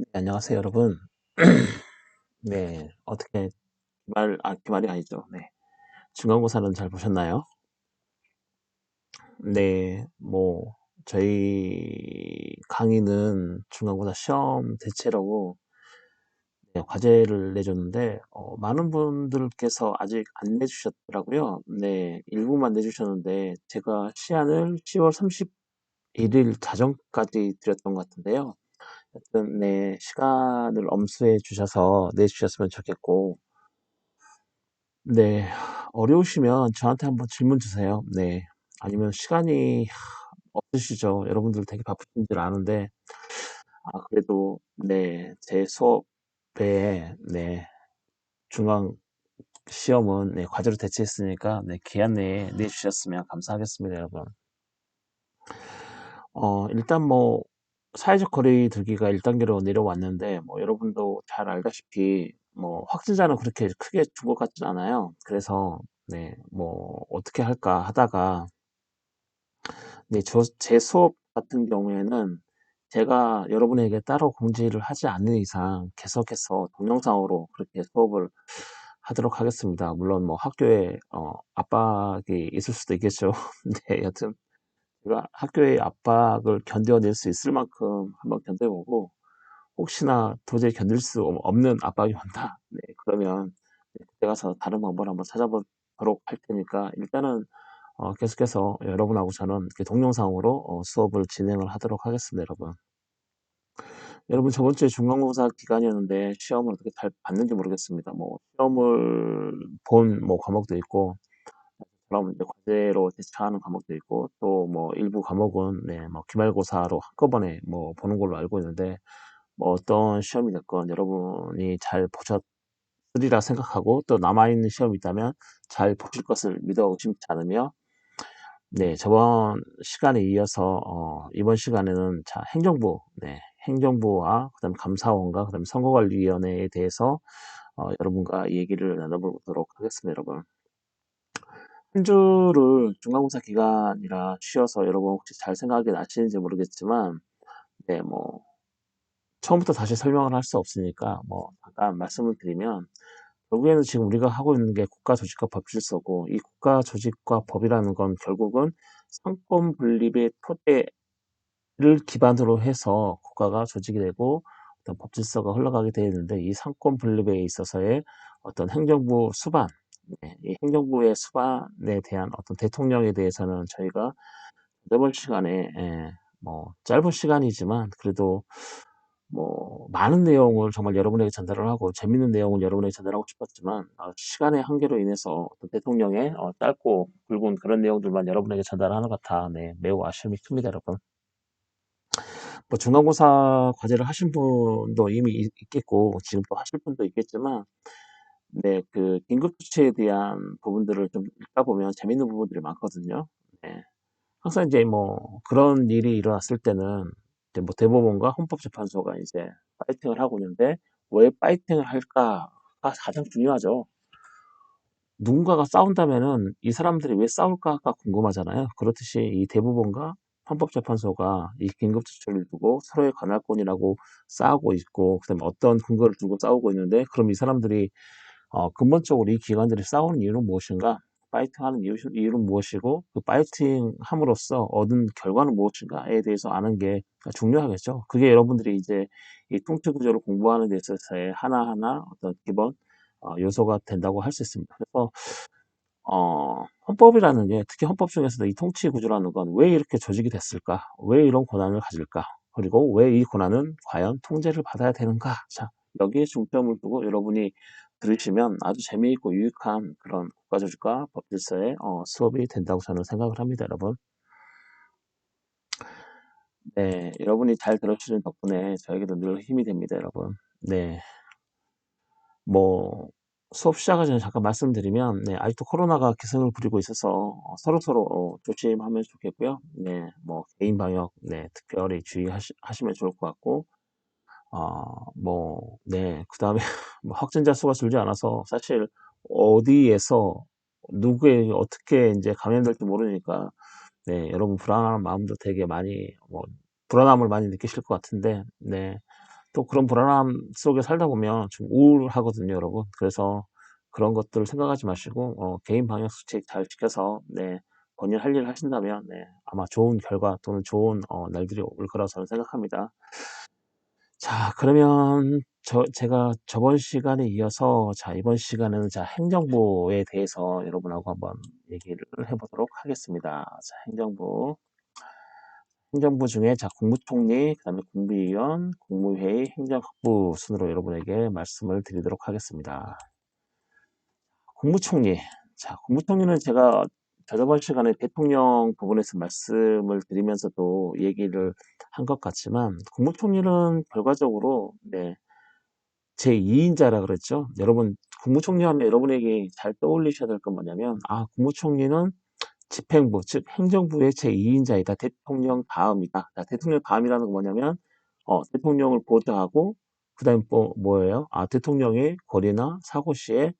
네, 안녕하세요, 여러분. 네, 어떻게 기말이 아니죠. 네. 중간고사는 잘 보셨나요? 네, 저희 강의는 중간고사 시험 대체라고 네, 과제를 내줬는데, 많은 분들께서 아직 안 내주셨더라고요. 네, 일부만 내주셨는데, 제가 시한을 10월 31일 자정까지 드렸던 것 같은데요. 하여튼, 네, 시간을 엄수해 주셔서 내주셨으면 좋겠고, 네. 어려우시면 저한테 한번 질문 주세요. 네. 아니면 시간이 없으시죠. 여러분들 되게 바쁘신 줄 아는데, 그래도, 네, 제 수업에, 네, 중앙 시험은, 네, 과제로 대체했으니까, 네, 기한 내에 내주셨으면 감사하겠습니다, 여러분. 일단 사회적 거리 두기가 1단계로 내려왔는데, 여러분도 잘 알다시피, 확진자는 그렇게 크게 준 것 같진 않아요. 그래서, 네, 어떻게 할까 하다가, 네, 제 수업 같은 경우에는 제가 여러분에게 따로 공지를 하지 않는 이상 계속해서 동영상으로 그렇게 수업을 하도록 하겠습니다. 물론 학교에 압박이 있을 수도 있겠죠. 네, 여튼 제가 학교의 압박을 견뎌낼 수 있을 만큼 한번 견뎌보고 혹시나 도저히 견딜 수 없는 압박이 온다. 네, 그러면 그때 가서 다른 방법을 한번 찾아보도록 할 테니까 일단은 계속해서 여러분하고 저는 이렇게 동영상으로 수업을 진행을 하도록 하겠습니다, 여러분. 여러분, 저번 주에 중간고사 기간이었는데 시험을 어떻게 잘 봤는지 모르겠습니다. 시험을 본 과목도 있고, 그럼 이제 과제로 제출하는 과목도 있고, 또 일부 과목은 네, 기말고사로 한꺼번에 보는 걸로 알고 있는데, 어떤 시험이 됐건 여러분이 잘 보셨으리라 생각하고, 또 남아있는 시험이 있다면 잘 보실 것을 믿어 의심치 않으며, 네, 저번 시간에 이어서 이번 시간에는 행정부, 네, 행정부와 그다음 감사원과 그다음 선거관리위원회에 대해서 여러분과 얘기를 나눠보도록 하겠습니다, 여러분. 한 주를 중간고사 기간이라 쉬어서 여러분 혹시 잘 생각이 나시는지 모르겠지만, 네, 처음부터 다시 설명을 할 수 없으니까 잠깐 말씀을 드리면, 결국에는 지금 우리가 하고 있는 게 국가조직과 법질서고, 이 국가조직과 법이라는 건 결국은 상권 분립의 토대를 기반으로 해서 국가가 조직이 되고 어떤 법질서가 흘러가게 되어 있는데, 이 상권 분립에 있어서의 어떤 행정부 수반, 네, 이 행정부의 수반에 대한 어떤 대통령에 대해서는 저희가 이번 시간에 짧은 시간이지만 그래도 많은 내용을 정말 여러분에게 전달을 하고 재밌는 내용을 여러분에게 전달하고 싶었지만 시간의 한계로 인해서 어떤 대통령의 짧고 굵은 그런 내용들만 여러분에게 전달하는 것 같아 네, 매우 아쉬움이 큽니다, 여러분. 중간고사 과제를 하신 분도 이미 있겠고 지금 또 하실 분도 있겠지만 네, 그 긴급조치에 대한 부분들을 좀 읽다 보면 재밌는 부분들이 많거든요. 네. 항상 이제 그런 일이 일어났을 때는 이제 대법원과 헌법재판소가 이제 파이팅을 하고 있는데 왜 파이팅을 할까가 가장 중요하죠. 누군가가 싸운다면은 이 사람들이 왜 싸울까가 궁금하잖아요. 그렇듯이 이 대법원과 헌법재판소가 이 긴급조치를 두고 서로의 관할권이라고 싸우고 있고, 그다음에 어떤 근거를 두고 싸우고 있는데, 그럼 이 사람들이 근본적으로 이 기관들이 싸우는 이유는 무엇인가? 파이팅하는 이유는 무엇이고 그 파이팅 함으로써 얻은 결과는 무엇인가에 대해서 아는 게 중요하겠죠. 그게 여러분들이 이제 이 통치 구조를 공부하는 데 있어서의 하나하나 어떤 기본 요소가 된다고 할 수 있습니다. 그래서 헌법이라는 게 특히 헌법 중에서도 이 통치 구조라는 건 왜 이렇게 조직이 됐을까? 왜 이런 권한을 가질까? 그리고 왜 이 권한은 과연 통제를 받아야 되는가? 자, 여기에 중점을 두고 여러분이 들으시면 아주 재미있고 유익한 그런 국가조직과 법질서의 수업이 된다고 저는 생각을 합니다, 여러분. 네, 여러분이 잘 들어주시는 덕분에 저에게도 늘 힘이 됩니다, 여러분. 네, 뭐 수업 시작하기 전에 잠깐 말씀드리면, 네, 아직도 코로나가 기승을 부리고 있어서 서로서로 조심하면 좋겠고요. 네, 개인 방역, 네, 특별히 주의하시면 좋을 것 같고, 네, 그 다음에 확진자 수가 줄지 않아서 사실 어디에서 누구에게 어떻게 이제 감염될지 모르니까, 네, 여러분 불안한 마음도 되게 많이, 불안함을 많이 느끼실 것 같은데, 네, 또 그런 불안함 속에 살다 보면 좀 우울하거든요, 여러분. 그래서 그런 것들을 생각하지 마시고 개인 방역 수칙 잘 지켜서 네, 본인 할 일을 하신다면 네, 아마 좋은 결과 또는 좋은 날들이 올 거라고 저는 생각합니다. 자, 그러면 제가 저번 시간에 이어서 자, 이번 시간에는 자, 행정부에 대해서 여러분하고 한번 얘기를 해보도록 하겠습니다. 자, 행정부 중에 자, 국무총리, 그다음에 국무위원, 국무회의, 행정학부 순으로 여러분에게 말씀을 드리도록 하겠습니다. 국무총리. 자, 국무총리는 제가 저번 시간에 대통령 부분에서 말씀을 드리면서도 얘기를 한 것 같지만 국무총리는 결과적으로 네, 제2인자라 그랬죠. 여러분 국무총리 하면 여러분에게 잘 떠올리셔야 될 건 뭐냐면 국무총리는 집행부, 즉 행정부의 제2인자이다. 대통령 다음이다. 대통령 다음이라는 건 뭐냐면 대통령을 보좌하고 그다음에 뭐예요? 대통령의 권리나 사고 시에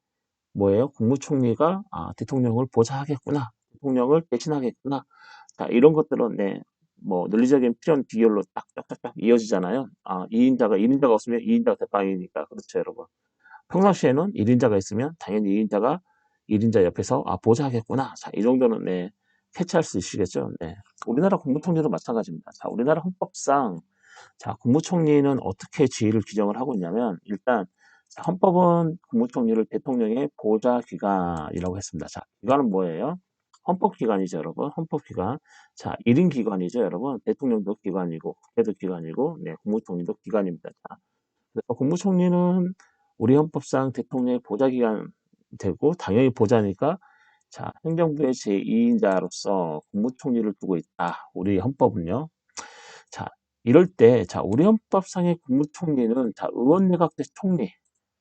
뭐예요? 국무총리가 대통령을 보좌하겠구나. 대통령을 대신하겠구나. 자, 이런 것들은 네, 뭐 논리적인 필연 비결로 딱딱딱딱 이어지잖아요. 2인자가 1인자가 없으면 2인자가 대빵이니까 그렇죠, 여러분. 평상시에는 1인자가 있으면 당연히 2인자가 1인자 옆에서 보좌하겠구나. 자, 이 정도는 네, 캐치할 수 있으시겠죠. 네. 우리나라 국무총리도 마찬가지입니다. 자, 우리나라 헌법상 자, 국무총리는 어떻게 지위를 규정을 하고 있냐면 일단 자, 헌법은 국무총리를 대통령의 보좌기관이라고 했습니다. 자, 기관은 뭐예요? 헌법기관이죠, 여러분. 헌법기관. 자, 1인 기관이죠, 여러분. 대통령도 기관이고, 국회도 기관이고, 네, 국무총리도 기관입니다. 자, 그래서 국무총리는 우리 헌법상 대통령의 보좌기관 되고, 당연히 보좌니까, 자, 행정부의 제2인자로서 국무총리를 두고 있다. 우리 헌법은요. 자, 이럴 때, 자, 우리 헌법상의 국무총리는, 자, 의원내각제 총리,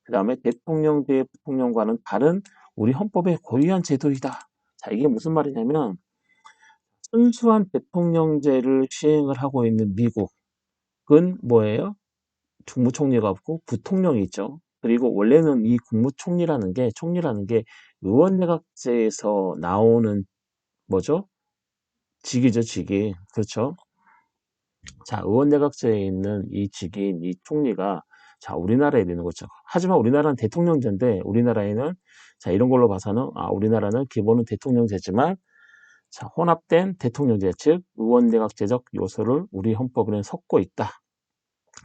그 다음에 대통령제 부통령과는 다른 우리 헌법의 고유한 제도이다. 자, 이게 무슨 말이냐면, 순수한 대통령제를 시행을 하고 있는 미국은 뭐예요? 국무총리가 없고 부통령이 있죠. 그리고 원래는 이 총리라는 게 의원내각제에서 나오는 뭐죠? 직이죠, 직이. 그렇죠? 자, 의원내각제에 있는 이 직인, 이 총리가 자, 우리나라에 있는 거죠. 하지만 우리나라는 대통령제인데 우리나라에는 자, 이런 걸로 봐서는 우리나라는 기본은 대통령제지만 자, 혼합된 대통령제, 즉 의원내각제적 요소를 우리 헌법에는 섞고 있다.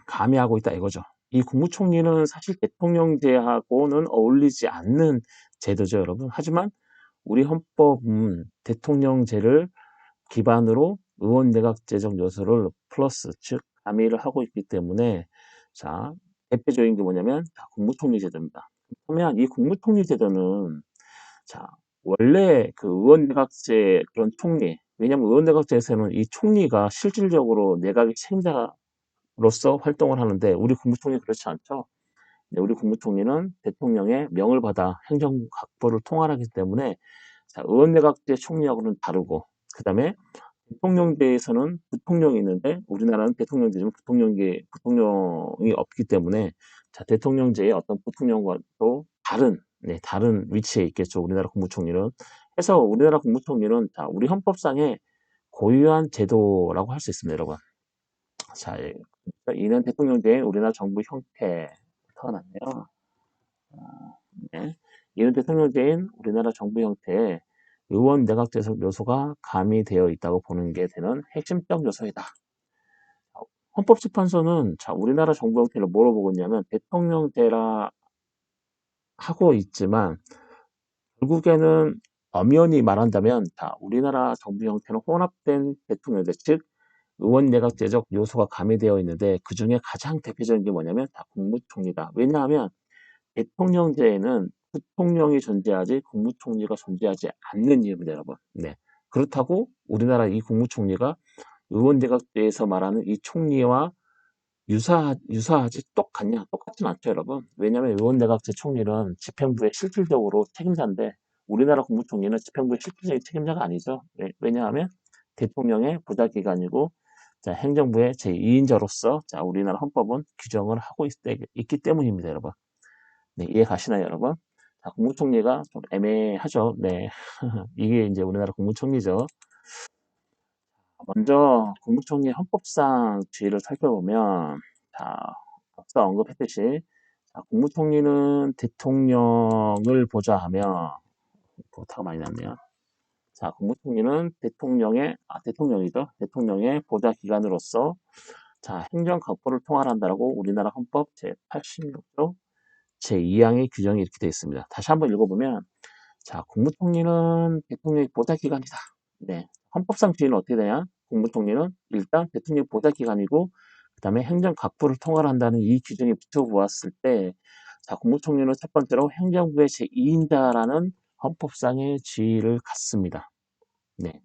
가미하고 있다 이거죠. 이 국무총리는 사실 대통령제하고는 어울리지 않는 제도죠, 여러분. 하지만 우리 헌법은 대통령제를 기반으로 의원내각제적 요소를 플러스, 즉 가미를 하고 있기 때문에 자, 대표적인 게 뭐냐면 국무총리 제도입니다. 그러면 이 국무총리 제도는 자, 원래 그 의원내각제 그런 총리, 왜냐하면 의원내각제에서는 이 총리가 실질적으로 내각의 책임자로서 활동을 하는데 우리 국무총리 그렇지 않죠. 네, 우리 국무총리는 대통령의 명을 받아 행정각부를 통할하기 때문에 자, 의원내각제 총리하고는 다르고 그 다음에 대통령제에서는 부통령이 있는데 우리나라는 대통령제지만 부통령이 없기 때문에 자, 대통령제의 어떤 부통령과도 다른 위치에 있겠죠. 우리나라 국무총리는. 해서 우리나라 국무총리는 자, 우리 헌법상의 고유한 제도라고 할 수 있습니다, 여러분. 자, 이는 대통령제의 우리나라 정부 형태부터가 났네요. 네. 이는 대통령제인 우리나라 정부 형태에 의원 내각제적 요소가 가미되어 있다고 보는 게 되는 핵심적 요소이다. 헌법재판소는 자, 우리나라 정부 형태를 뭐로 보고 있냐면 대통령제라 하고 있지만 결국에는 엄연히 말한다면 자, 우리나라 정부 형태는 혼합된 대통령제, 즉 의원 내각제적 요소가 가미되어 있는데 그 중에 가장 대표적인 게 뭐냐면 다 국무총리다. 왜냐하면 대통령제에는 부통령이 존재하지 국무총리가 존재하지 않는 이유입니다, 여러분. 네. 그렇다고 우리나라 이 국무총리가 의원내각제에서 말하는 이 총리와 유사하지 똑같냐? 똑같진 않죠, 여러분. 왜냐하면 의원내각제 총리는 집행부의 실질적으로 책임자인데 우리나라 국무총리는 집행부의 실질적인 책임자가 아니죠. 왜냐하면 대통령의 보좌기관이고 자, 행정부의 제2인자로서 자, 우리나라 헌법은 규정을 하고 있기 때문입니다, 여러분. 네, 이해 가시나요, 여러분? 자, 국무총리가 좀 애매하죠. 네. 이게 이제 우리나라 국무총리죠. 먼저 국무총리 헌법상 지위를 살펴보면 자, 앞서 언급했듯이 자, 국무총리는 대통령을 보좌 하면 오타가 많이 났네요. 자, 국무총리는 대통령이죠. 대통령의 보좌 기관으로서 자, 행정각부를 통할한다라고 우리나라 헌법 제86조 제2항의 규정이 이렇게 되어 있습니다. 다시 한번 읽어보면 자, 국무총리는 대통령의 보좌기관이다. 네. 헌법상 지위는 어떻게 되냐? 국무총리는 일단 대통령의 보좌기관이고, 그 다음에 행정각부를 통할한다는 이 규정에 붙여보았을 때, 자, 국무총리는 첫 번째로 행정부의 제2인자라는 헌법상의 지위를 갖습니다. 네.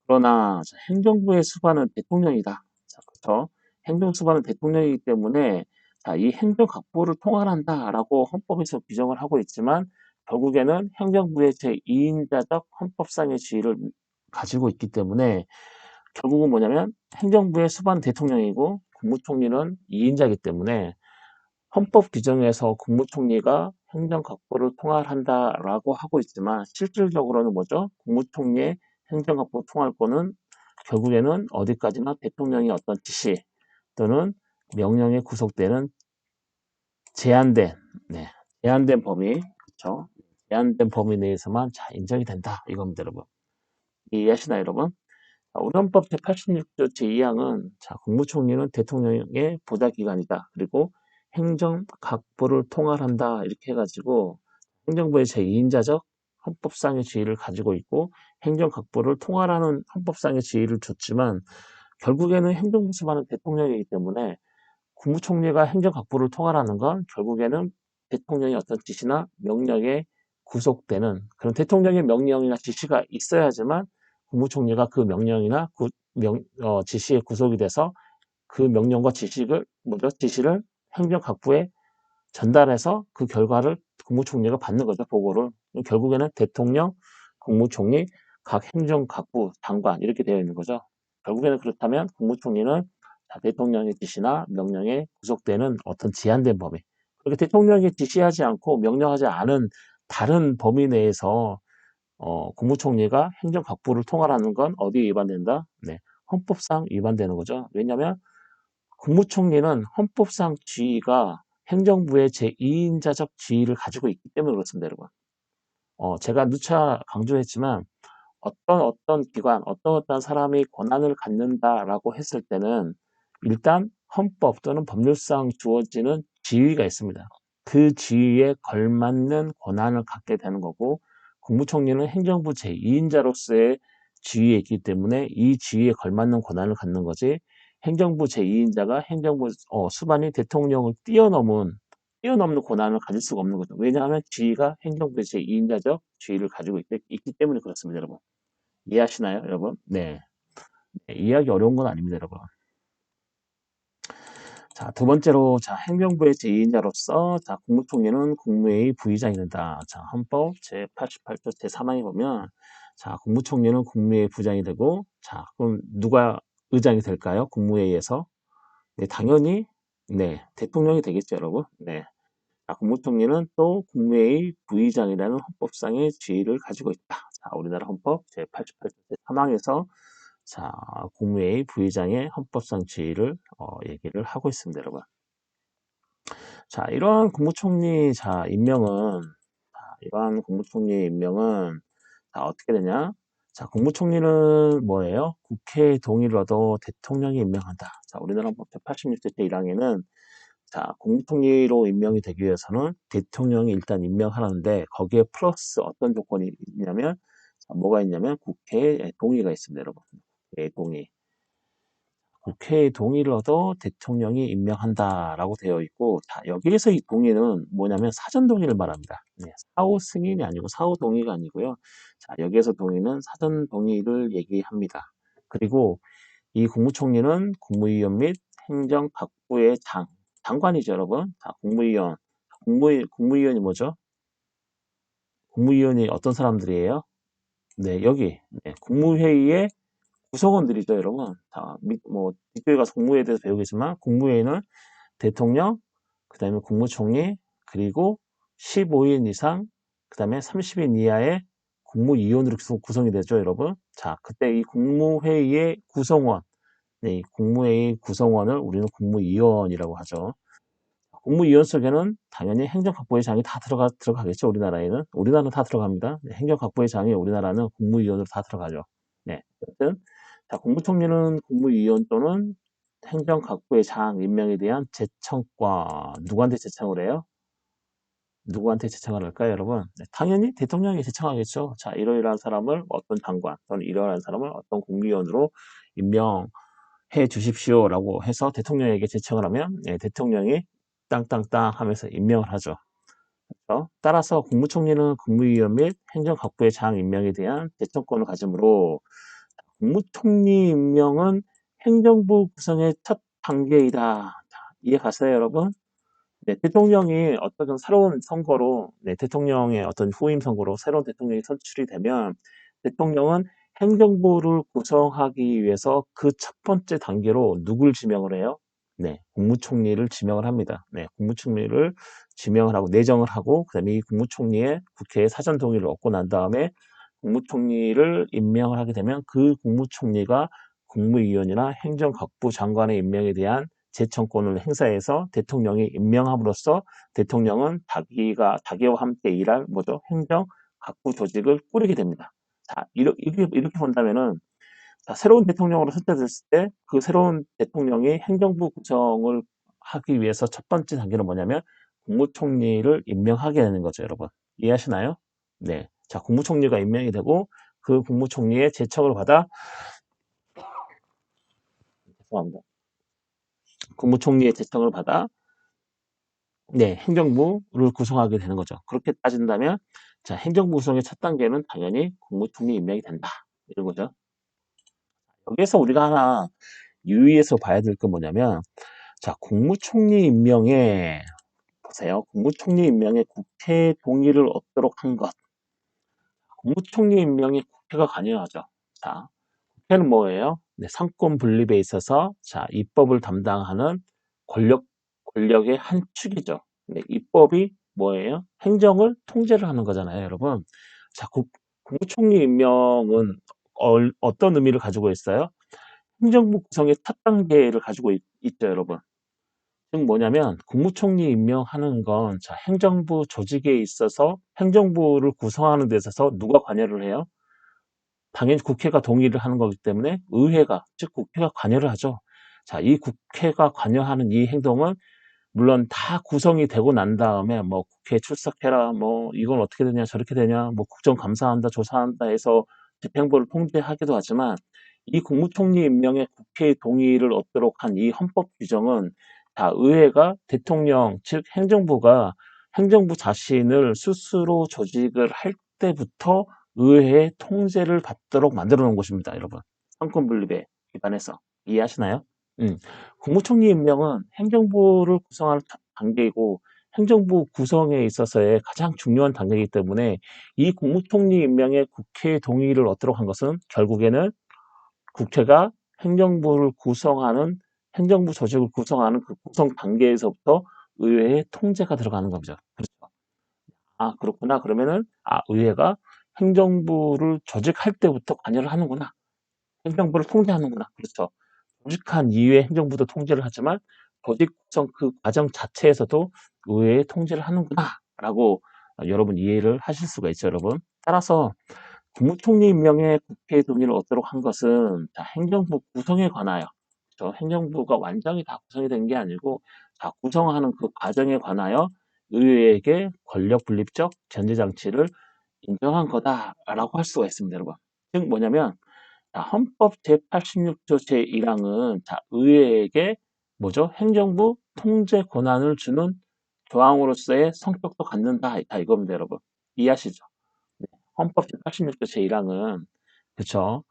그러나 행정부의 수반은 대통령이다. 자, 그렇죠? 행정수반은 대통령이기 때문에 자, 이 행정각부를 통할한다라고 헌법에서 규정을 하고 있지만 결국에는 행정부의 제2인자적 헌법상의 지위를 가지고 있기 때문에 결국은 뭐냐면 행정부의 수반 대통령이고 국무총리는 2인자이기 때문에 헌법 규정에서 국무총리가 행정각부를 통할한다라고 하고 있지만 실질적으로는 뭐죠? 국무총리의 행정각부 통할권은 결국에는 어디까지나 대통령의 어떤 지시 또는 명령에 구속되는 제한된, 네, 제한된 범위, 그렇죠? 제한된 범위 내에서만 자, 인정이 된다. 이겁니다, 여러분. 이해하시나요, 여러분? 우리 헌법 제86조 제2항은 자, 국무총리는 대통령의 보좌기관이다. 그리고 행정각부를 통할한다. 이렇게 해가지고 행정부의 제2인자적 헌법상의 지위를 가지고 있고 행정각부를 통할하는 헌법상의 지위를 줬지만 결국에는 행정부 수반은 대통령이기 때문에 국무총리가 행정각부를 통할하는 건 결국에는 대통령의 어떤 지시나 명령에 구속되는 그런 대통령의 명령이나 지시가 있어야지만 국무총리가 그 명령이나 지시에 구속이 돼서 그 명령과 지시를 행정각부에 전달해서 그 결과를 국무총리가 받는 거죠. 보고를. 결국에는 대통령, 국무총리, 각 행정각부, 장관 이렇게 되어 있는 거죠. 결국에는 그렇다면 국무총리는 대통령의 지시나 명령에 구속되는 어떤 제한된 범위. 그렇게 대통령이 지시하지 않고 명령하지 않은 다른 범위 내에서 국무총리가 행정각부를 통할하는 건 어디에 위반된다? 네, 헌법상 위반되는 거죠. 왜냐하면 국무총리는 헌법상 지위가 행정부의 제2인자적 지위를 가지고 있기 때문에 그렇습니다, 여러분. 제가 누차 강조했지만 어떤 기관, 어떤 사람이 권한을 갖는다라고 했을 때는 일단 헌법 또는 법률상 주어지는 지위가 있습니다. 그 지위에 걸맞는 권한을 갖게 되는 거고 국무총리는 행정부 제2인자로서의 지위에 있기 때문에 이 지위에 걸맞는 권한을 갖는 거지 행정부 제2인자가 행정부 수반이 대통령을 뛰어넘는 권한을 가질 수가 없는 거죠. 왜냐하면 지위가 행정부의 제2인자적 지위를 가지고 있기 때문에 그렇습니다, 여러분. 이해하시나요, 여러분? 네. 이해하기 어려운 건 아닙니다, 여러분. 자, 두 번째로, 자, 행정부의 제2인자로서, 자, 국무총리는 국무회의 부의장이 된다. 자, 헌법 제88조 제3항에 보면, 자, 국무총리는 국무회의 부장이 되고, 자, 그럼 누가 의장이 될까요? 국무회의에서? 네, 당연히, 네, 대통령이 되겠죠, 여러분. 네. 자, 국무총리는 또 국무회의 부의장이라는 헌법상의 지위를 가지고 있다. 자, 우리나라 헌법 제88조 제3항에서 자, 국무회의 부의장의 헌법상 지위를 얘기를 하고 있습니다, 여러분. 자, 이러한 국무총리 임명은 자, 어떻게 되냐? 자, 국무총리는 뭐예요? 국회의 동의를 얻어 대통령이 임명한다. 자, 우리나라 헌법 제86조 제1항에는 자, 국무총리로 임명이 되기 위해서는 대통령이 일단 임명하는데 거기에 플러스 어떤 조건이 있냐면 자, 뭐가 있냐면 국회의 동의가 있습니다, 여러분. 국회의 동의. 국회의 동의를 얻어 대통령이 임명한다라고 되어 있고 자, 여기에서 이 동의는 뭐냐면 사전 동의를 말합니다. 네, 사후 승인이 아니고 사후 동의가 아니고요. 자, 여기에서 동의는 사전 동의를 얘기합니다. 그리고 이 국무총리는 국무위원 및 행정각부의 장관이죠, 여러분. 자, 국무위원이 뭐죠? 국무위원이 어떤 사람들이에요? 네, 여기 네, 국무회의의 구성원들이죠, 여러분. 뒤쪽에 가서 국무회의에 대해서 배우겠지만, 국무회의는 대통령, 그 다음에 국무총리, 그리고 15인 이상, 그 다음에 30인 이하의 국무위원으로 구성이 되죠, 여러분. 자, 그때 이 국무회의의 구성원, 네, 이 국무회의 구성원을 우리는 국무위원이라고 하죠. 국무위원 속에는 당연히 행정각부의 장이 다 들어가겠죠. 우리나라는 다 들어갑니다. 네, 행정각부의 장이 우리나라는 국무위원으로 다 들어가죠. 네, 어쨌든 자, 국무총리는 국무위원 또는 행정각부의 장 임명에 대한 제청과 누구한테 제청을 해요? 누구한테 제청을 할까요, 여러분? 네, 당연히 대통령이 제청하겠죠. 자, 이러이러한 사람을 어떤 장관 또는 이러이러한 사람을 어떤 국무위원으로 임명해 주십시오라고 해서 대통령에게 제청을 하면 대통령이 땅땅땅 하면서 임명을 하죠. 그렇죠? 따라서 국무총리는 국무위원 및 행정각부의 장 임명에 대한 제청권을 가지므로 국무총리 임명은 행정부 구성의 첫 단계이다. 자, 이해 갔어요, 여러분? 네, 대통령이 어떤 새로운 선거로, 대통령의 어떤 후임 선거로 새로운 대통령이 선출이 되면 대통령은 행정부를 구성하기 위해서 그 첫 번째 단계로 누굴 지명을 해요? 네, 국무총리를 지명을 합니다. 네, 국무총리를 지명을 하고 내정을 하고 그다음에 이 국무총리의 국회의 사전 동의를 얻고 난 다음에 국무총리를 임명을 하게 되면 그 국무총리가 국무위원이나 행정각부 장관의 임명에 대한 제청권을 행사해서 대통령이 임명함으로써 대통령은 자기와 함께 일할 행정 각부 조직을 꾸리게 됩니다. 자, 이렇게 본다면은 자, 새로운 대통령으로 선택됐을 때 그 새로운 대통령이 행정부 구성을 하기 위해서 첫 번째 단계는 뭐냐면 국무총리를 임명하게 되는 거죠, 여러분. 이해하시나요? 네. 자, 국무총리가 임명이 되고 그 국무총리의 제청을 받아 죄송합니다. 국무총리의 제청을 받아 행정부를 구성하게 되는 거죠. 그렇게 따진다면 자, 행정부 구성의 첫 단계는 당연히 국무총리 임명이 된다. 이런 거죠. 여기에서 우리가 하나 유의해서 봐야 될 건 뭐냐면 자, 국무총리 임명에 보세요. 국무총리 임명에 국회 동의를 얻도록 한 것. 국무총리 임명에 국회가 관여하죠. 자, 국회는 뭐예요? 네, 상권 분립에 있어서 자, 입법을 담당하는 권력의 한 축이죠. 네, 입법이 뭐예요? 행정을 통제를 하는 거잖아요, 여러분. 자, 국무총리 임명은 어떤 의미를 가지고 있어요? 행정부 구성의 첫 단계를 가지고 있죠, 여러분. 즉 뭐냐면 국무총리 임명하는 건 자, 행정부 조직에 있어서 행정부를 구성하는 데 있어서 누가 관여를 해요? 당연히 국회가 동의를 하는 거기 때문에 의회가, 즉 국회가 관여를 하죠. 자, 이 국회가 관여하는 이 행동은 물론 다 구성이 되고 난 다음에 뭐 국회에 출석해라, 뭐 이건 어떻게 되냐, 저렇게 되냐, 뭐 국정감사한다, 조사한다 해서 집행부를 통제하기도 하지만 이 국무총리 임명에 국회의 동의를 얻도록 한 이 헌법 규정은 다 의회가 대통령, 즉 행정부 자신을 스스로 조직을 할 때부터 의회의 통제를 받도록 만들어 놓은 것입니다, 여러분. 상권 분립에 기반해서. 이해하시나요? 국무총리 임명은 행정부를 구성하는 첫 단계이고 행정부 구성에 있어서의 가장 중요한 단계이기 때문에 이 국무총리 임명에 국회의 동의를 얻도록 한 것은 결국에는 국회가 행정부 조직을 구성하는 그 구성 단계에서부터 의회의 통제가 들어가는 겁니다. 그렇죠. 아, 그렇구나. 그러면은 의회가 행정부를 조직할 때부터 관여를 하는구나. 행정부를 통제하는구나. 그렇죠. 조직한 이후에 행정부도 통제를 하지만 조직 구성 그 과정 자체에서도 의회의 통제를 하는구나라고 여러분 이해를 하실 수가 있죠, 여러분. 따라서 국무총리 임명에 국회의 동의를 얻도록 한 것은 자, 행정부 구성에 관하여 행정부가 완전히 다 구성이 된 게 아니고 자, 구성하는 그 과정에 관하여 의회에게 권력 분립적 견제 장치를 인정한 거다라고 할 수가 있습니다, 여러분. 즉 뭐냐면 자, 헌법 제86조 제1항은 자, 의회에게 행정부 통제 권한을 주는 조항으로서의 성격도 갖는다. 다 이겁니다, 여러분. 이해하시죠? 네. 헌법 제86조 제1항은 그쵸?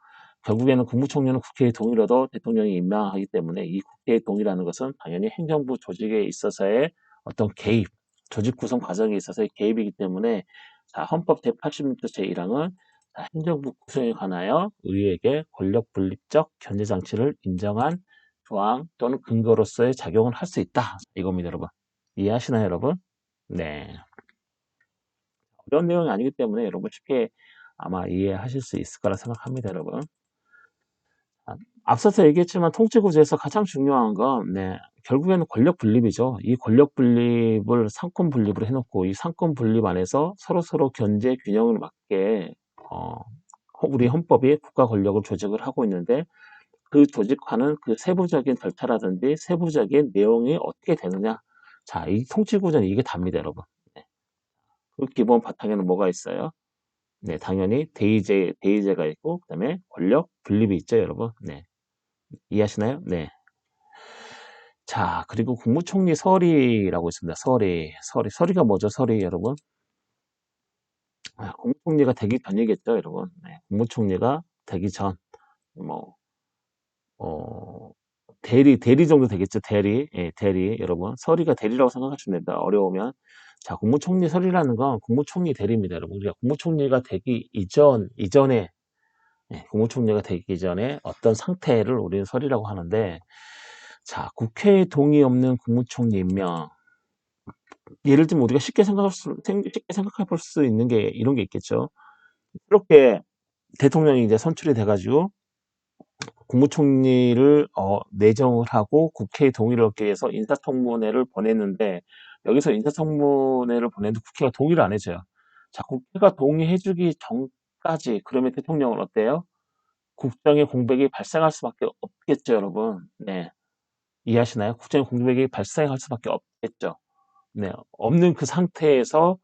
결국에는 국무총리는 국회의 동의로도 대통령이 임명하기 때문에 이 국회의 동의라는 것은 당연히 행정부 조직에 있어서의 어떤 개입, 조직 구성 과정에 있어서의 개입이기 때문에 자, 헌법 제86조 제1항은 행정부 구성에 관하여 의회에게 권력 분립적 견제 장치를 인정한 조항 또는 근거로서의 작용을 할 수 있다. 이겁니다, 여러분. 이해하시나요, 여러분? 네. 어려운 내용이 아니기 때문에 여러분 쉽게 아마 이해하실 수 있을 거라 생각합니다, 여러분. 앞서서 얘기했지만 통치구조에서 가장 중요한 건 결국에는 권력 분립이죠. 이 권력 분립을 상권 분립으로 해놓고 이 상권 분립 안에서 서로 견제 균형을 맞게 우리 헌법이 국가 권력을 조직을 하고 있는데 그 조직하는 그 세부적인 절차라든지 세부적인 내용이 어떻게 되느냐. 자, 이 통치구조는 이게 답니다, 여러분. 네. 그 기본 바탕에는 뭐가 있어요? 네, 당연히 대의제가 있고, 그 다음에 권력 분립이 있죠, 여러분. 네. 이해하시나요? 네. 자, 그리고 국무총리 서리라고 있습니다. 서리가 뭐죠? 서리, 여러분? 국무총리가 되기 전이겠죠, 여러분. 네. 국무총리가 되기 전, 뭐, 어, 대리 정도 되겠죠, 대리. 예, 대리, 여러분. 서리가 대리라고 생각하시면 됩니다. 어려우면. 자, 국무총리 서리라는 건 국무총리 대리입니다, 여러분. 우리가 국무총리가 되기 이전에, 국무총리가 되기 이전에 어떤 상태를 우리는 서리라고 하는데, 자, 국회의 동의 없는 국무총리 임명. 예를 들면 우리가 쉽게 생각해 볼 수 있는 게 이런 게 있겠죠. 이렇게 대통령이 이제 선출이 돼가지고 국무총리를 내정을 하고 국회의 동의를 얻기 위해서 인사청문회를 보냈는데 여기서 인사청문회를 보냈는데 국회가 동의를 안 해줘요. 자, 국회가 동의해주기 전까지 그러면 대통령은 어때요? 국정의 공백이 발생할 수밖에 없겠죠, 여러분. 네, 이해하시나요? 국정의 공백이 발생할 수밖에 없겠죠. 네, 없는 그 상태에서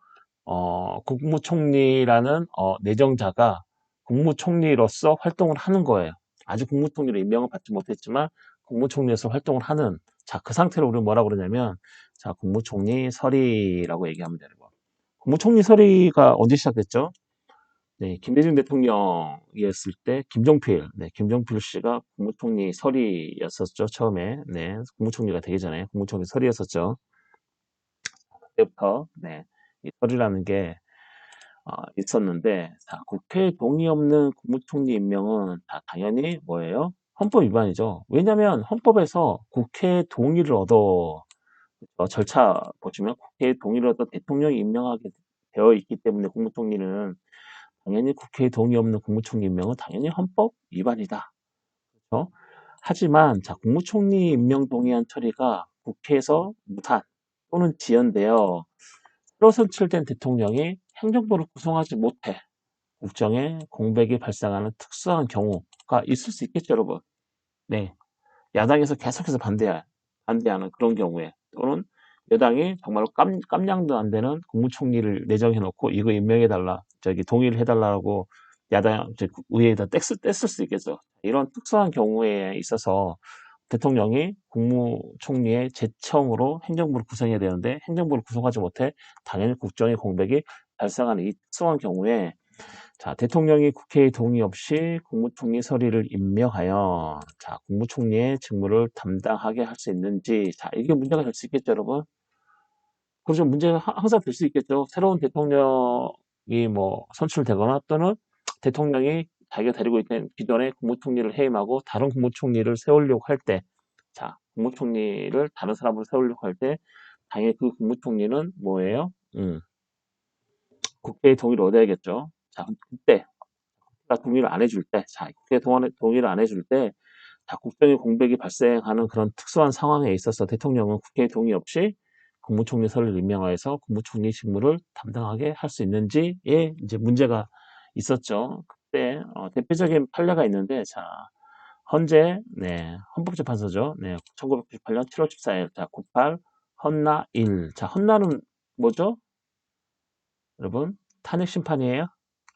국무총리라는 내정자가 국무총리로서 활동을 하는 거예요. 아직 국무총리로 임명을 받지 못했지만 국무총리로서 활동을 하는, 자, 그 상태를 우리는 뭐라고 그러냐면, 자, 국무총리 서리라고 얘기하면 되는 거예요. 국무총리 서리가 언제 시작됐죠? 네, 김대중 대통령이었을 때 김종필 씨가 국무총리 서리였었죠, 처음에. 네, 국무총리가 되기 전에 국무총리 서리였었죠. 그때부터 네, 이 서리라는 게 있었는데, 자, 국회 동의 없는 국무총리 임명은 당연히 뭐예요? 헌법 위반이죠. 왜냐하면 헌법에서 국회 동의를 얻어 절차 보시면 국회 동의를 얻어 대통령이 임명하게 되어 있기 때문에 국무총리는 당연히 국회 동의 없는 국무총리 임명은 당연히 헌법 위반이다. 그렇죠? 하지만 자, 국무총리 임명 동의안 처리가 국회에서 무산 또는 지연되어 새로 선출된 대통령이 행정부를 구성하지 못해 국정에 공백이 발생하는 특수한 경우가 있을 수 있겠죠, 여러분. 네. 야당에서 계속해서 반대하는 그런 경우에 또는 여당이 정말로 깜냥도 안 되는 국무총리를 내정해놓고 이거 임명해달라, 동의를 해달라고 의회에다 뗐을 수 있겠죠. 이런 특수한 경우에 있어서 대통령이 국무총리의 제청으로 행정부를 구성해야 되는데 행정부를 구성하지 못해 당연히 국정의 공백이 발생하는 이 특수한 경우에 자, 대통령이 국회의 동의 없이 국무총리 서리를 임명하여 자, 국무총리의 직무를 담당하게 할 수 있는지, 자, 이게 문제가 될 수 있겠죠, 여러분. 그렇죠. 문제가 항상 될 수 있겠죠. 새로운 대통령이 뭐 선출되거나 또는 대통령이 자기가 데리고 있던 기존의 국무총리를 해임하고 다른 국무총리를 세우려고 할 때, 자, 국무총리를 다른 사람으로 세우려고 할 때, 당연히 그 국무총리는 뭐예요? 국회의 동의를 얻어야겠죠. 자, 그때 동의를 안 해줄 때, 자, 국회 동의를 안 해줄 때, 자, 국정의 공백이 발생하는 그런 특수한 상황에 있어서 대통령은 국회의 동의 없이 국무총리 서를 임명하여서 국무총리 직무를 담당하게 할 수 있는지에 이제 문제가 있었죠. 그때 대표적인 판례가 있는데, 자, 헌재, 네, 헌법재판소죠. 네, 1998년 7월 14일, 자, 98 헌나 1. 자, 헌나는 뭐죠? 여러분, 탄핵 심판이에요?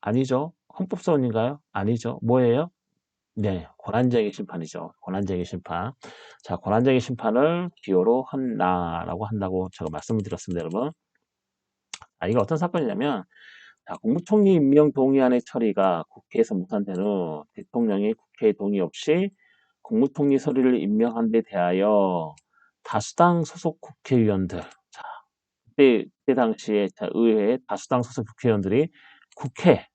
아니죠. 헌법소원인가요? 아니죠. 뭐예요? 네, 권한쟁의 심판이죠. 권한쟁의 심판. 자, 권한쟁의 심판을 기호로 헌나라고 한다고 제가 말씀을 드렸습니다, 여러분. 이게 어떤 사건이냐면, 자, 국무총리 임명 동의안의 처리가 국회에서 무산된 후 대통령이 국회의 동의 없이 국무총리 서리를 임명한 데 대하여 다수당 소속 국회의원들, 자, 그때 당시에 의회의 다수당 소속 국회의원들이 국회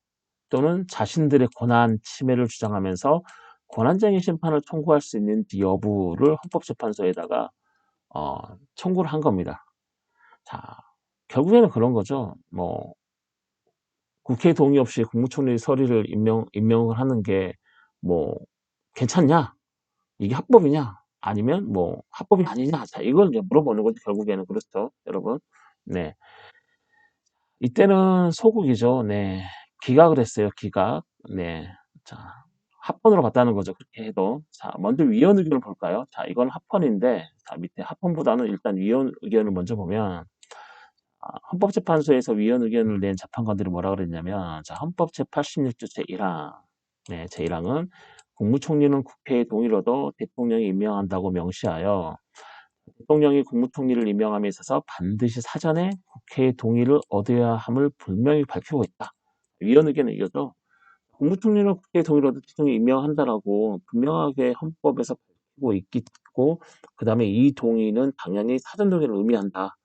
또는 자신들의 권한 침해를 주장하면서 권한쟁의 심판을 청구할 수 있는지 여부를 헌법재판소에다가 청구를 한 겁니다. 자, 결국에는 그런 거죠. 뭐 국회 동의 없이 국무총리 서리를 임명을 하는 게 뭐 괜찮냐? 이게 합법이냐? 아니면 뭐 합법이 아니냐. 자, 이걸 이제 물어보는 거죠, 결국에는. 그렇죠, 여러분. 네. 이때는 소극이죠. 네. 기각을 했어요, 기각. 네. 자, 합헌으로 봤다는 거죠, 그렇게 해도. 자, 먼저 위원 의견을 볼까요? 자, 이건 합헌인데, 자, 밑에 합헌보다는 일단 위원 의견을 먼저 보면, 헌법재판소에서 위원 의견을 낸 재판관들이 뭐라 그랬냐면, 자, 헌법 제86조 제1항. 네, 제1항은 국무총리는 국회의 동의를 얻어 대통령이 임명한다고 명시하여 대통령이 국무총리를 임명함에 있어서 반드시 사전에 국회의 동의를 얻어야 함을 분명히 밝히고 있다. 위원 의견은 이거죠. 국무총리는 국회의 동의를 얻어 대통령이 임명한다라고 분명하게 헌법에서 밝히고 있고, 그 다음에 이 동의는 당연히 사전 동의를 의미한다.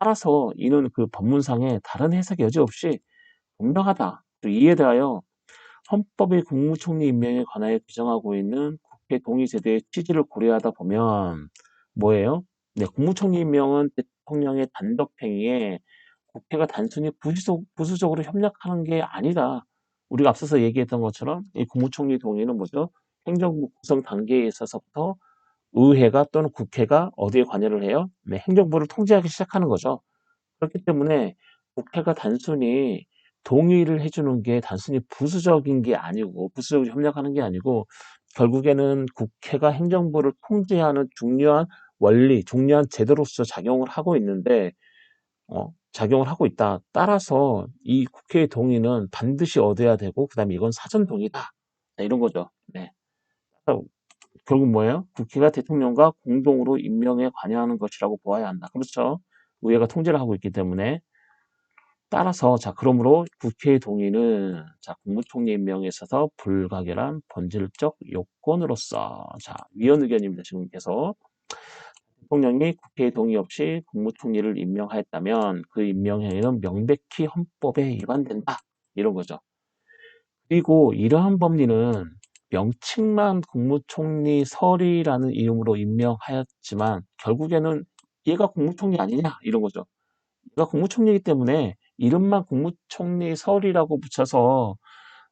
따라서 이는 그 법문상에 다른 해석 여지 없이 분명하다. 이에 대하여 헌법의 국무총리 임명에 관하여 규정하고 있는 국회 동의 제도의 취지를 고려하다 보면 뭐예요? 네, 국무총리 임명은 대통령의 단독 행위에 국회가 단순히 부수적으로 협력하는 게 아니다. 우리가 앞서서 얘기했던 것처럼 이 국무총리 동의는 뭐죠? 행정부 구성 단계에 있어서부터 의회가 또는 국회가 어디에 관여를 해요? 네, 행정부를 통제하기 시작하는 거죠. 그렇기 때문에 국회가 단순히 동의를 해주는 게 단순히 부수적인 게 아니고, 부수적으로 협력하는 게 아니고, 결국에는 국회가 행정부를 통제하는 중요한 원리, 중요한 제도로서 작용을 하고 있는데, 작용을 하고 있다. 따라서 이 국회의 동의는 반드시 얻어야 되고, 그 다음에 이건 사전 동의다. 자, 이런 거죠. 네. 결국 뭐예요? 국회가 대통령과 공동으로 임명에 관여하는 것이라고 보아야 한다. 그렇죠? 의회가 통제를 하고 있기 때문에. 따라서 자, 그러므로 국회의 동의는 자, 국무총리 임명에 있어서 불가결한 본질적 요건으로서 자, 위원 의견입니다. 지금 계속 대통령이 국회의 동의 없이 국무총리를 임명하였다면 그 임명 행위는 명백히 헌법에 위반된다. 이런 거죠. 그리고 이러한 법리는 명칭만 국무총리 설이라는 이름으로 임명하였지만 결국에는 얘가 국무총리 아니냐 이런 거죠. 얘가 국무총리이기 때문에 이름만 국무총리 설이라고 붙여서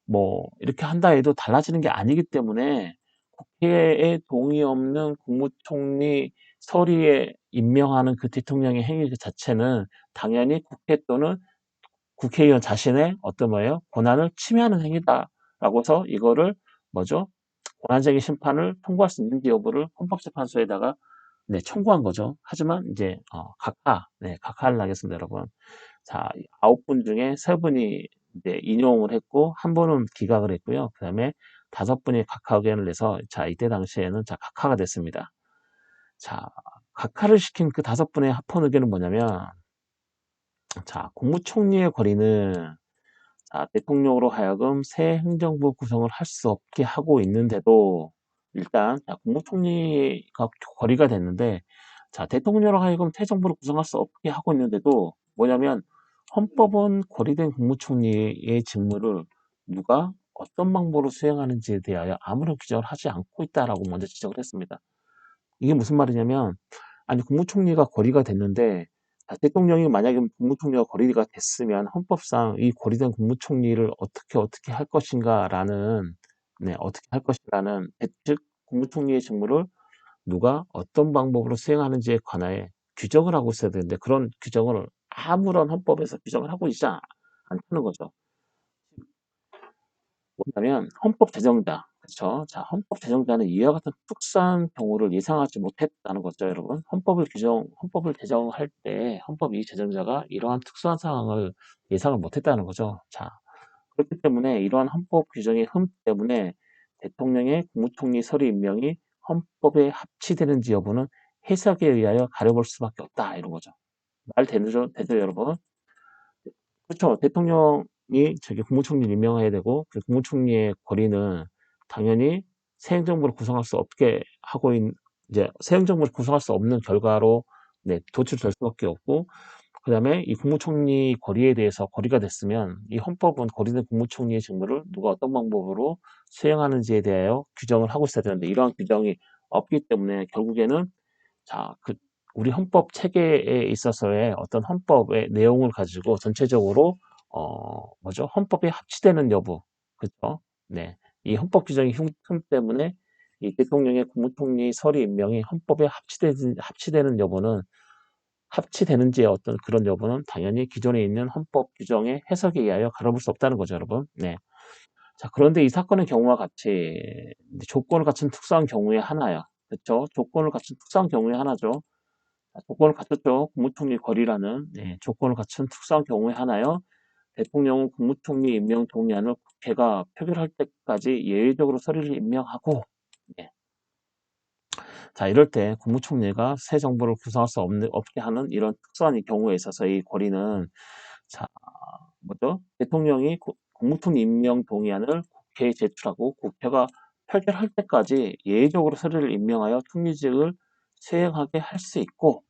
뭐 이렇게 한다 해도 달라지는 게 아니기 때문에 국회에 동의 없는 국무총리 설의에 임명하는 그 대통령의 행위 그 자체는 당연히 국회 또는 국회의원 자신의 어떤 뭐예요? 권한을 침해하는 행위다라고 해서 이거를 뭐죠? 권한쟁의 심판을 통과할 수 있는지 여부를 헌법재판소에다가 네, 청구한 거죠. 하지만 이제 각하를 하겠습니다, 여러분. 자, 9분 중에 3분이 이제 인용을 했고 한 분은 기각을 했고요. 그다음에 5분이 각하 의견을 내서 자, 이때 당시에는 자, 각하가 됐습니다. 자, 각하를 시킨 그 5분의 합헌 의견은 뭐냐면 자, 국무총리의 권위는 자, 대통령으로 하여금 새 행정부 구성을 할 수 없게 하고 있는데도 일단 자, 국무총리가 거리가 됐는데 자, 대통령으로 하여금 새 정부를 구성할 수 없게 하고 있는데도 뭐냐면 헌법은 고리된 국무총리의 직무를 누가 어떤 방법으로 수행하는지에 대하여 아무런 규정을 하지 않고 있다라고 먼저 지적을 했습니다. 이게 무슨 말이냐면 아니 국무총리가 고리가 됐는데 대통령이 만약에 국무총리가 고리가 됐으면 헌법상 이 고리된 국무총리를 어떻게 할 것인가라는 어떻게 할 것이라는 즉 국무총리의 직무를 누가 어떤 방법으로 수행하는지에 관하여 규정을 하고 있어야 되는데 그런 규정을 아무런 헌법에서 규정을 하고 있지 않다는 거죠. 뭐냐면 헌법 제정자, 그렇죠? 자, 헌법 제정자는 이와 같은 특수한 경우를 예상하지 못했다는 거죠, 여러분. 헌법을 제정할 때 헌법 이 제정자가 이러한 특수한 상황을 예상을 못했다는 거죠. 자, 그렇기 때문에 이러한 헌법 규정의 흠 때문에 대통령의 국무총리 서리 임명이 헌법에 합치되는지 여부는 해석에 의하여 가려볼 수밖에 없다 이런 거죠. 말 되죠, 여러분? 그렇죠. 대통령이 저기 국무총리를 임명해야 되고 그 국무총리의 권위는 당연히 새 행정부를 구성할 수 없게 하고 이제 새 행정부를 구성할 수 없는 결과로 도출될 수밖에 없고 그다음에 이 국무총리 권위에 대해서 권위가 됐으면 이 헌법은 권위된 국무총리의 직무를 누가 어떤 방법으로 수행하는지에 대하여 규정을 하고 있어야 되는데 이러한 규정이 없기 때문에 결국에는 자, 우리 헌법 체계에 있어서의 어떤 헌법의 내용을 가지고 전체적으로 헌법에 합치되는 여부, 그렇죠? 네, 이 헌법 규정의 흉 때문에 이 대통령의 국무총리 서리 임명이 헌법에 합치되는 여부는 합치되는지의 어떤 그런 여부는 당연히 기존에 있는 헌법 규정의 해석에 의하여 가려볼 수 없다는 거죠, 여러분. 네. 자, 그런데 이 사건의 경우와 같이 조건을 갖춘 특수한 경우에 하나야. 그렇죠? 조건을 갖춘 특수한 경우에 하나죠. 자, 조건을 갖췄죠. 국무총리 권리라는 조건을 갖춘 특수한 경우에 하나요. 대통령은 국무총리 임명 동의안을 국회가 표결할 때까지 예외적으로 서류를 임명하고 예. 자, 이럴 때 국무총리가 새 정부를 구성할 수 없게 하는 이런 특수한 이 경우에 있어서 이 권리는 자, 뭐죠? 대통령이 국무총리 임명 동의안을 국회에 제출하고 국회가 표결할 때까지 예외적으로 서류를 임명하여 총리직을 수행하게 할 수 있고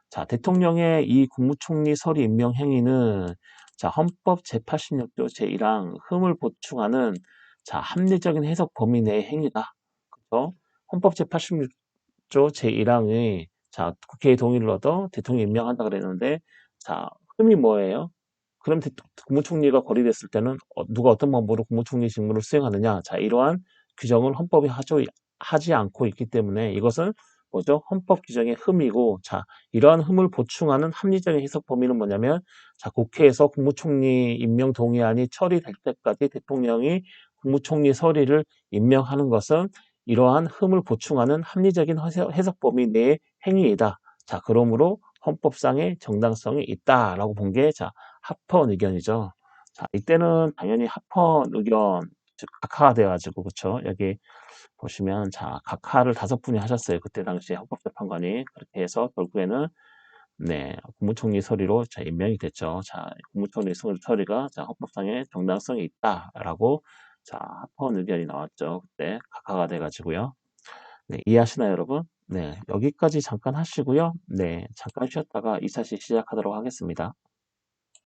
자, 대통령의 이 국무총리 서리 임명 행위는 자, 헌법 제86조 제1항 흠을 보충하는 자, 합리적인 해석 범위 내의 행위다. 그렇죠? 헌법 제86조 제1항의 자, 국회의 동의를 얻어 대통령 임명한다 그랬는데 자, 흠이 뭐예요? 그럼 국무총리가 거리됐을 때는 누가 어떤 방법으로 국무총리 직무를 수행하느냐? 자, 이러한 규정을 헌법이 하지 않고 있기 때문에 이것은 뭐죠? 헌법 규정의 흠이고, 자, 이러한 흠을 보충하는 합리적인 해석 범위는 뭐냐면, 자, 국회에서 국무총리 임명 동의안이 처리될 때까지 대통령이 국무총리 서리를 임명하는 것은 이러한 흠을 보충하는 합리적인 해석 범위 내의 행위이다. 자, 그러므로 헌법상의 정당성이 있다라고 본 게, 자, 합헌 의견이죠. 자, 이때는 당연히 합헌 의견, 즉, 각하가 돼가지고, 그쵸? 여기 보시면, 자, 각하를 5분이 하셨어요. 그때 당시에 헌법재판관이. 그렇게 해서 결국에는, 네, 국무총리 서리로 자, 임명이 됐죠. 자, 국무총리 서리가 자, 헌법상의 정당성이 있다라고, 자, 합헌 의견이 나왔죠. 그때 각하가 돼가지고요. 네, 이해하시나요, 여러분? 네, 여기까지 잠깐 하시고요. 네, 잠깐 쉬었다가 2차시 시작하도록 하겠습니다.